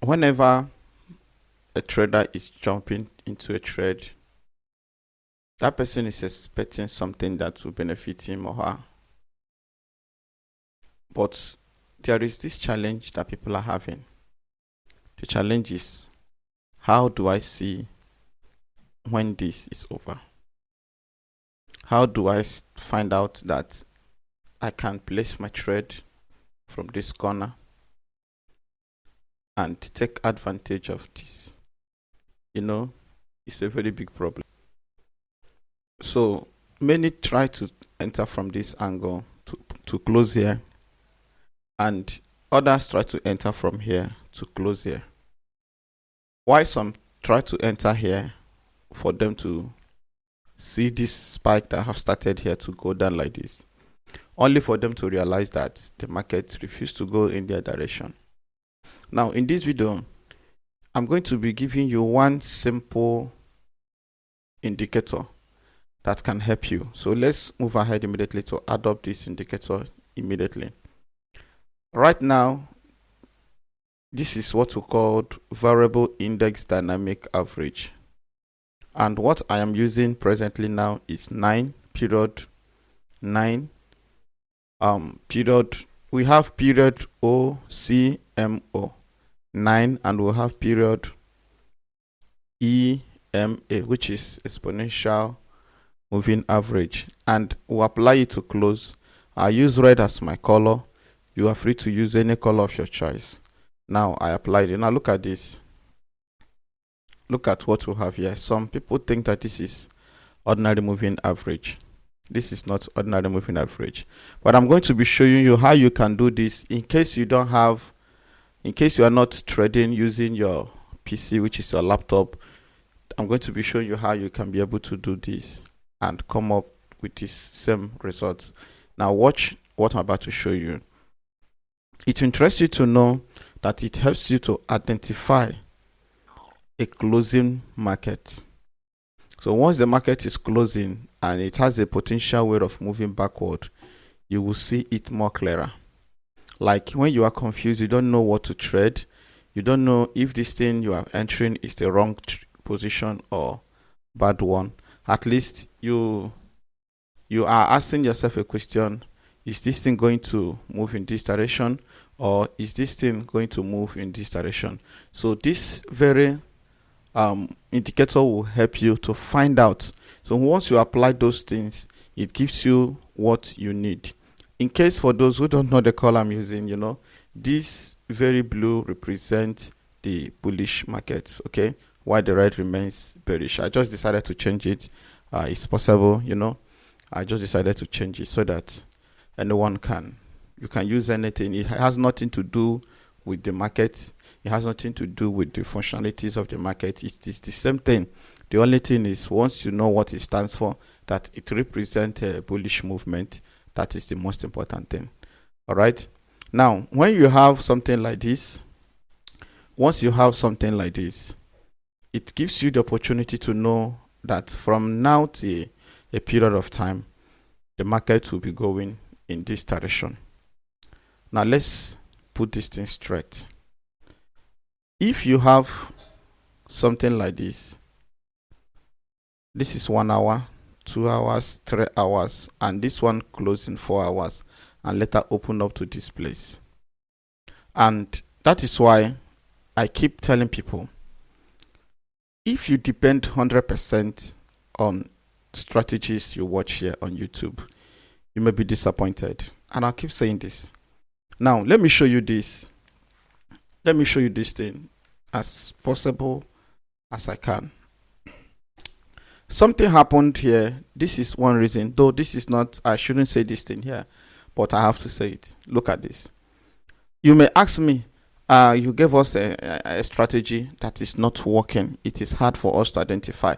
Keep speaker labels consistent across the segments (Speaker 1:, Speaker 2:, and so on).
Speaker 1: whenever a trader is jumping into a trade, that person is expecting something that will benefit him or her. But there is this challenge that people are having. The challenge is, how do I see when this is over? How do I find out that I can place my trade from this corner and take advantage of this? It's a very big problem. So many try to enter from this angle to close here, and others try to enter from here to close here. Why some try to enter here for them to see this spike that have started here to go down like this, only for them to realize that the market refused to go in their direction. Now in this video, I'm going to be giving you one simple indicator that can help you. So let's move ahead immediately to adopt this indicator immediately. Right now, this is what we call variable index dynamic average. And what I am using presently now is 9 period 9 period. We have period OCMO 9, and we'll have period EMA, which is exponential moving average, and we'll apply it to close. I use red as my color. You are free to use any color of your choice. Now I applied it. Now look at this. Look at what we have here. Some people think that this is ordinary moving average. This is not ordinary moving average, but I'm going to be showing you how you can do this in case you are not trading using your PC, which is your laptop. I'm going to be showing you how you can be able to do this and come up with this same results. Now watch what I'm about to show you. It interests you to know that it helps you to identify a closing market. So once the market is closing and it has a potential way of moving backward, you will see it more clearer. Like when you are confused, you don't know what to trade, you don't know if this thing you are entering is the wrong position or bad one. At least you are asking yourself a question: is this thing going to move in this direction, or is this thing going to move in this direction? So this very indicator will help you to find out. So once you apply those things, it gives you what you need. In case for those who don't know the color I'm using, this very blue represents the bullish market, okay, while the red remains bearish. I just decided to change it. It's possible, I just decided to change it so that anyone you can use anything. It has nothing to do with the market. It has nothing to do with the functionalities of the market. It's the same thing. The only thing is, once you know what it stands for, that it represents a bullish movement, that is the most important thing. All right. Now, when you have something like this, it gives you the opportunity to know that from now to a period of time, the market will be going in this direction. Now let's put this thing straight. If you have something like this is 1 hour, 2 hours, 3 hours, and this one closed in 4 hours and later open up to this place. And that is why I keep telling people, if you depend 100% on strategies you watch here on YouTube, you may be disappointed. And I'll keep saying this. Now, let me show you this. Let me show you this thing as possible as I can. Something happened here. This is one reason, though this is not, I shouldn't say this thing here, but I have to say it. Look at this. You may ask me, you gave us a strategy that is not working. It is hard for us to identify.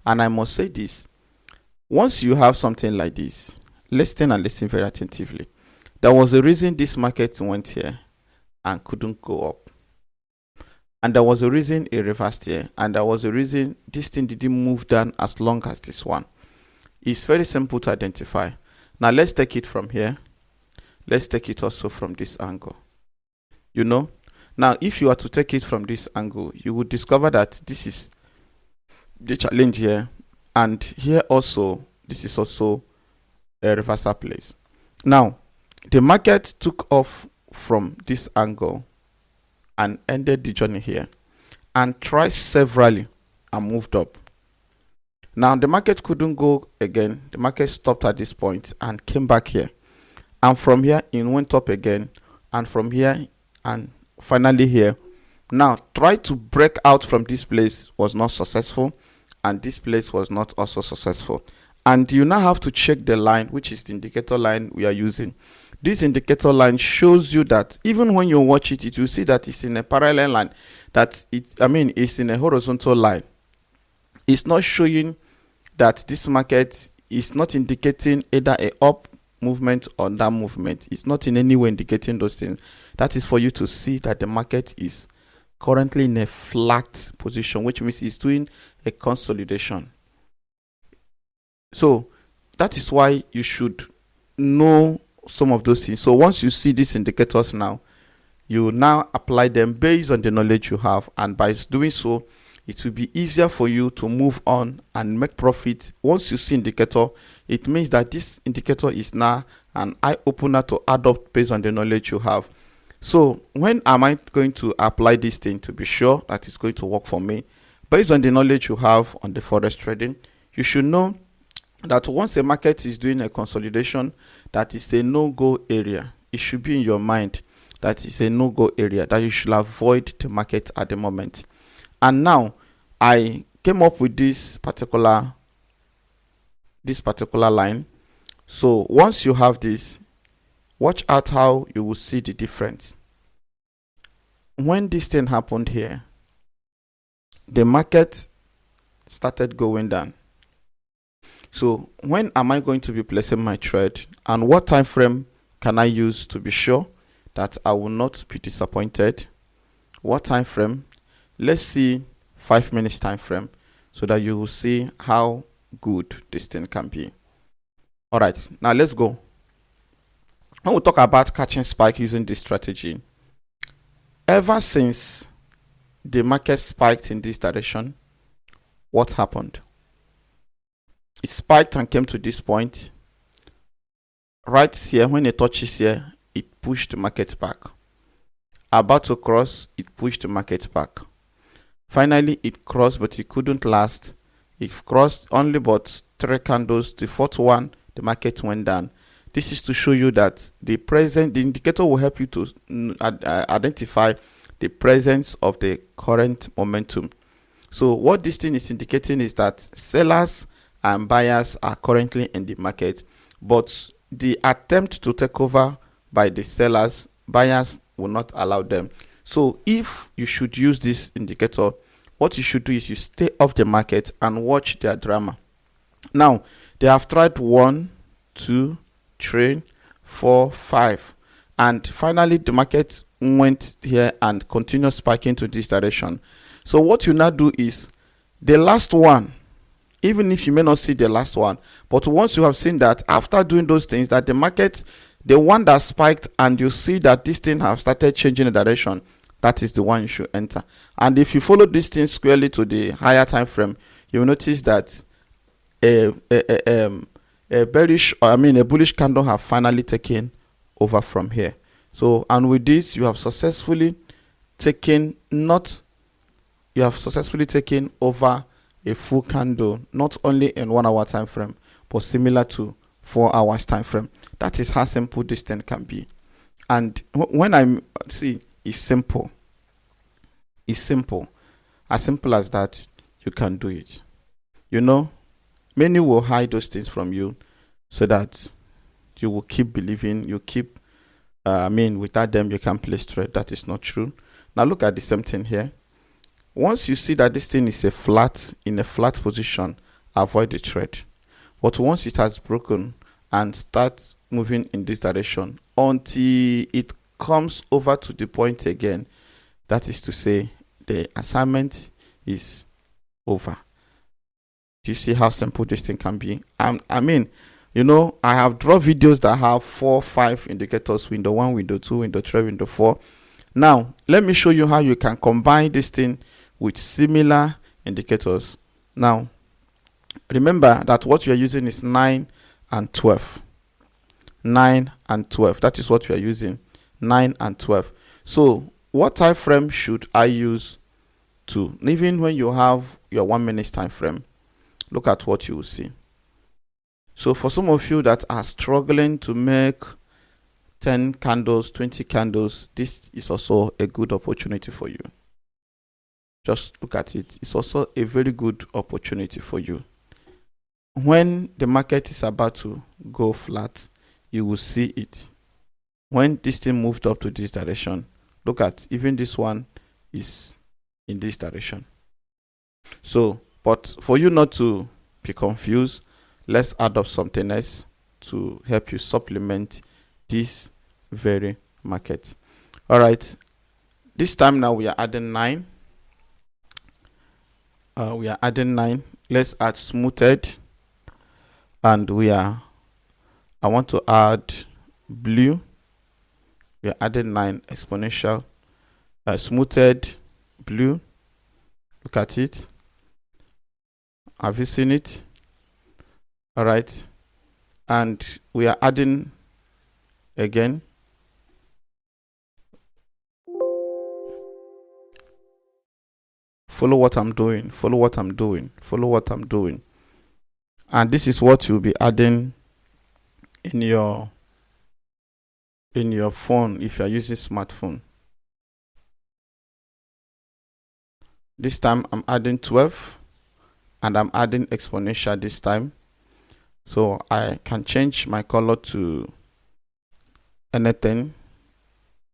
Speaker 1: And I must say this. Once you have something like this, listen and listen very attentively. There was a reason this market went here and couldn't go up. And there was a reason it reversed here. And there was a reason this thing didn't move down as long as this one. It's very simple to identify. Now let's take it from here. Let's take it also from this angle. Now if you are to take it from this angle, you will discover that this is the challenge here, and here also this is also a reversal place. Now the market took off from this angle and ended the journey here and tried severally and moved up. Now the market couldn't go again. The market stopped at this point and came back here, and from here it went up again, and from here and finally here. Now try to break out from this place, was not successful, and this place was not also successful. And you now have to check the line, which is the indicator line we are using. This indicator line shows you that even when you watch it, it will see that it's in a parallel line, that it's in a horizontal line. It's not showing that this market is not indicating either a up movement or down movement. It's not in any way indicating those things. That is for you to see that the market is currently in a flat position, which means it's doing a consolidation. So that is why you should know some of those things. So once you see these indicators now, you now apply them based on the knowledge you have, and by doing so, it will be easier for you to move on and make profit. Once you see indicator, it means that this indicator is now an eye opener to adopt based on the knowledge you have. So when am I going to apply this thing to be sure that it's going to work for me? Based on the knowledge you have on the forex trading, you should know that once a market is doing a consolidation, that is a no-go area. It should be in your mind that it's a no-go area, that you should avoid the market at the moment. And now I came up with this particular line. So once you have this, watch out how you will see the difference. When this thing happened here, the market started going down. So when am I going to be placing my trade, and what time frame can I use to be sure that I will not be disappointed? What time frame? Let's see 5 minutes time frame, so that you will see how good this thing can be. All right, now let's go. When we talk about catching spike using this strategy, ever since the market spiked in this direction, what happened? It spiked and came to this point. Right here, when it touches here, it pushed the market back. About to cross, it pushed the market back. Finally, it crossed, but it couldn't last. It crossed only but 3 candles. The fourth one, the market went down. This is to show you that the indicator will help you to identify the presence of the current momentum. So what this thing is indicating is that sellers and buyers are currently in the market, but the attempt to take over by the sellers, buyers will not allow them. So if you should use this indicator, what you should do is you stay off the market and watch their drama. Now they have tried 1, 2, 3, 4, 5, and finally the market went here and continued spiking to this direction. So what you now do is the last one, even if you may not see the last one, but once you have seen that after doing those things, that the market, the one that spiked, and you see that this thing have started changing the direction, that is the one you should enter. And if you follow this thing squarely to the higher time frame, you will notice that a bullish candle have finally taken over from here. So, and with this, you have successfully taken over a full candle, not only in 1 hour time frame, but similar to 4 hours time frame. That is how simple this thing can be. And when I see, it's simple. It's simple. As simple as that, you can do it. You know, many will hide those things from you so that you will keep believing, without them you can place trade. That is not true. Now look at the same thing here. Once you see that this thing is in a flat position, avoid the trade. But once it has broken and starts moving in this direction until it comes over to the point again, that is to say the assignment is over. Do you see how simple this thing can be? I have drawn videos that have 4, 5 indicators: window 1, window 2, window 3, window 4. Now let me show you how you can combine this thing with similar indicators. Now remember that what we are using is 9 and 12. 9 and 12, that is what we are using, 9 and 12. So what time frame should I use to, even when you have your 1 minute time frame, look at what you will see. So for some of you that are struggling to make 10 candles, 20 candles, this is also a good opportunity for you. Just look at it. It's also a very good opportunity for you. When the market is about to go flat, you will see it. When this thing moved up to this direction, look at, even this one is in this direction. So, but for you not to be confused, let's add up something else to help you supplement this very market. All right, this time now we are adding 9. We are adding 9. Let's add smoothed, and I want to add blue. We are adding 9 exponential, smoothed blue. Look at it. Have you seen it? All right, and we are adding again. Follow what I'm doing. Follow what I'm doing. Follow what I'm doing. And this is what you'll be adding in your phone if you're using smartphone. This time I'm adding 12, and I'm adding exponential this time. So I can change my color to anything.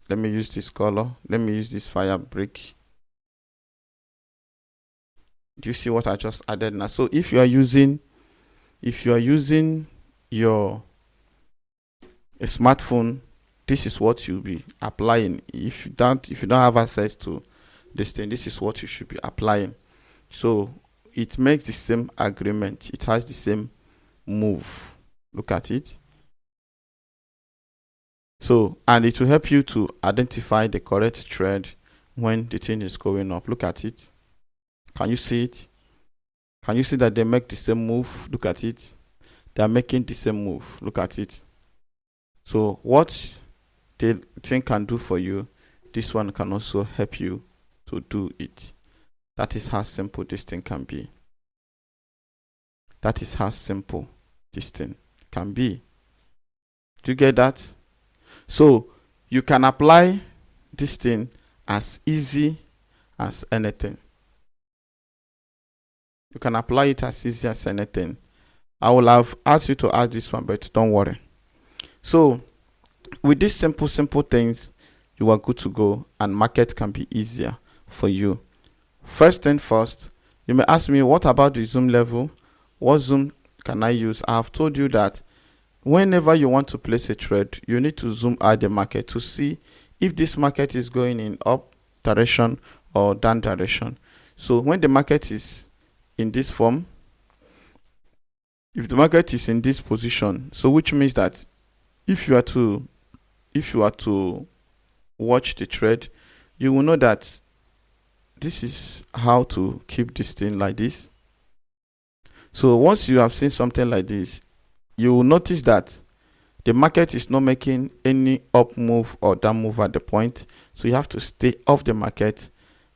Speaker 1: Let me use this color. Let me use this fire brick. Do you see what I just added now? So if you are using your smartphone, this is what you'll be applying. If you don't have access to this thing, this is what you should be applying. So it makes the same agreement. It has the same move. Look at it. So, and it will help you to identify the correct trend when the thing is going up. Look at it. Can you see it? Can you see that they make the same move? Look at it. They are making the same move. Look at it. So what the thing can do for you, this one can also help you to do it. That is how simple this thing can be. That is how simple this thing can be. Do you get that? So you can apply this thing as easy as anything. You can apply it as easy as anything. I will have asked you to add this one, but don't worry. So with these simple things, you are good to go, and market can be easier for you. First thing first, you may ask me, what about the zoom level? What zoom can I use? I have told you that whenever you want to place a trade, you need to zoom out the market to see if this market is going in up direction or down direction. So when the market is in this form, if the market is in this position, so which means that if you are to watch the trade, you will know that this is how to keep this thing like this. So once you have seen something like this, you will notice that the market is not making any up move or down move at the point. So you have to stay off the market,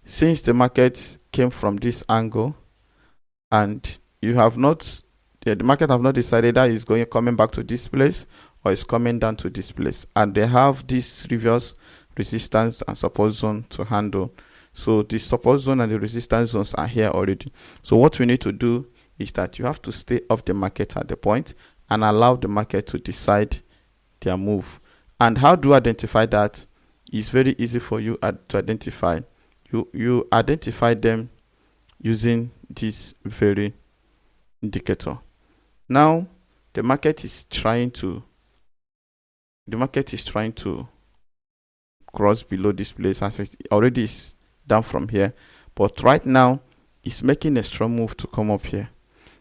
Speaker 1: since the market came from this angle, and you have not, the market have not decided that it's coming back to this place or it's coming down to this place, and they have this reverse resistance and support zone to handle. So the support zone and the resistance zones are here already. So what we need to do is that you have to stay off the market at the point and allow the market to decide their move. And how do you identify that? It's very easy for you to identify. You identify them using this very indicator. Now the market is trying to cross below this place, as it already is down from here, but right now it's making a strong move to come up here.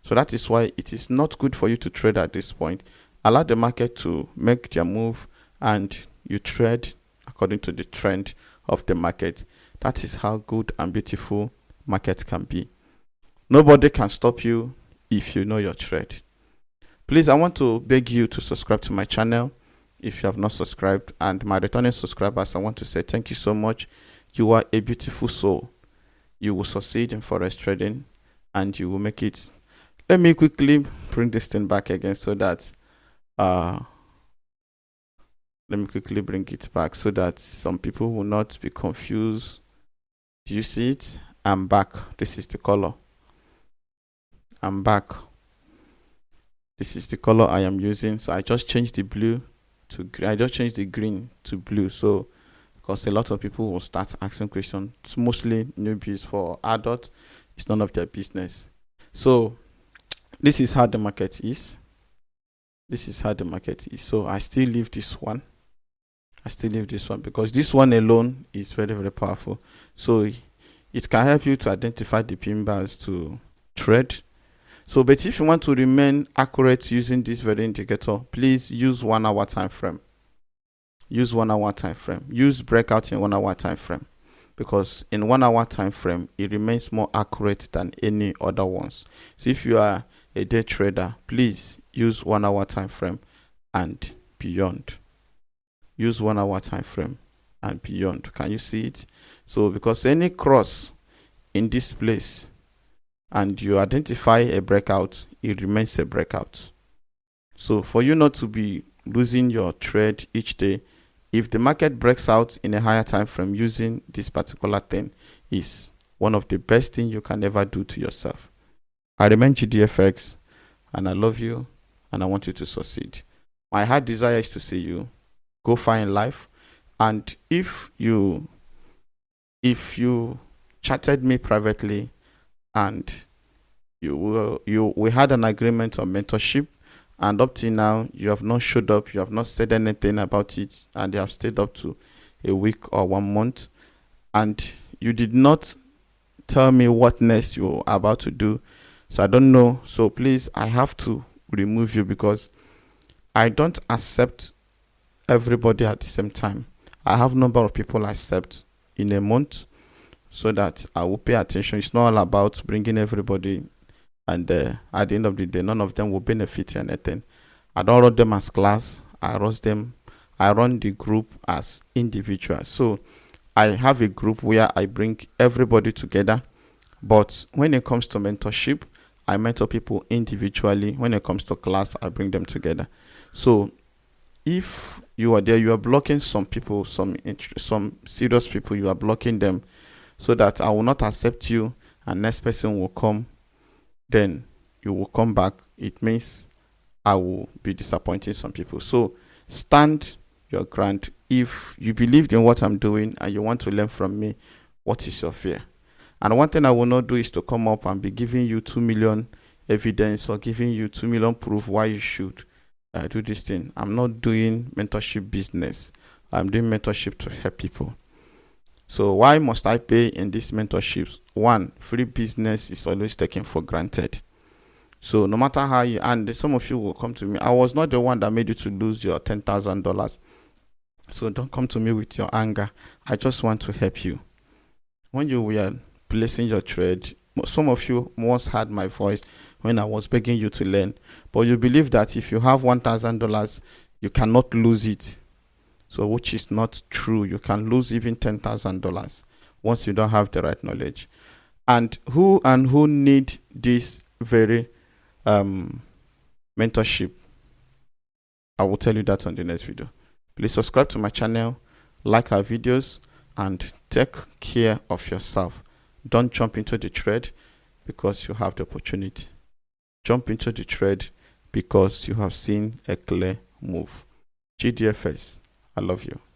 Speaker 1: So that is why it is not good for you to trade at this point. Allow the market to make their move, and you trade according to the trend of the market. That is how good and beautiful market can be. Nobody can stop you if you know your trade. Please, I want to beg you to subscribe to my channel if you have not subscribed. And my returning subscribers, I want to say thank you so much. You are a beautiful soul. You will succeed in forex trading and you will make it. Let me quickly bring this thing back again so that let me quickly bring it back so that some people will not be confused. Do you see it? I'm back. This is the color. I'm back. This is the color I am using. So I just changed the blue to green. I just changed the green to blue. So because a lot of people will start asking questions. It's mostly newbies. For adults, it's none of their business. So this is how the market is. This is how the market is. So I still leave this one. I still leave this one because this one alone is very, very powerful. So it can help you to identify the pin bars to trade. So, but if you want to remain accurate using this very indicator, please use 1 hour time frame. Use 1 hour time frame. Use breakout in 1 hour time frame, because in 1 hour time frame it remains more accurate than any other ones. So if you are a day trader, please use 1 hour time frame and beyond. Use 1 hour time frame and beyond. Can you see it? So because any cross in this place and you identify a breakout, it remains a breakout. So for you not to be losing your trade each day, if the market breaks out in a higher time frame, using this particular thing is one of the best things you can ever do to yourself. I remain GDFX and I love you and I want you to succeed. My heart desire is to see you go far in life. And if you chatted me privately and we had an agreement on mentorship, and up till now you have not showed up, you have not said anything about it, and they have stayed up to a week or 1 month, and you did not tell me what next you're about to do, so I don't know. So please, I have to remove you because I don't accept everybody at the same time. I have number of people I accept in a month so that I will pay attention. It's not all about bringing everybody and at the end of the day none of them will benefit anything. I don't run them as class. I run the group as individuals. So I have a group where I bring everybody together, but when it comes to mentorship, I mentor people individually. When it comes to class, I bring them together. So if you are there, you are blocking some people, some serious people, you are blocking them so that I will not accept you and next person will come, then you will come back. It means I will be disappointing some people. So stand your ground. If you believed in what I'm doing and you want to learn from me, what is your fear? And one thing I will not do is to come up and be giving you 2 million evidence or giving you 2 million proof why you should do this thing. I'm not doing mentorship business. I'm doing mentorship to help people. So why must I pay in these mentorships? One, free business is always taken for granted. So no matter how you, and some of you will come to me, I was not the one that made you to lose your $10,000. So don't come to me with your anger. I just want to help you. When you were placing your trade, some of you once heard my voice when I was begging you to learn, but you believe that if you have $1,000, you cannot lose it. So which is not true. You can lose even $10,000 once you don't have the right knowledge. And who need this very mentorship? I will tell you that on the next video. Please subscribe to my channel, like our videos, and take care of yourself. Don't jump into the trade because you have the opportunity. Jump into the trade because you have seen a clear move. GDFX, I love you.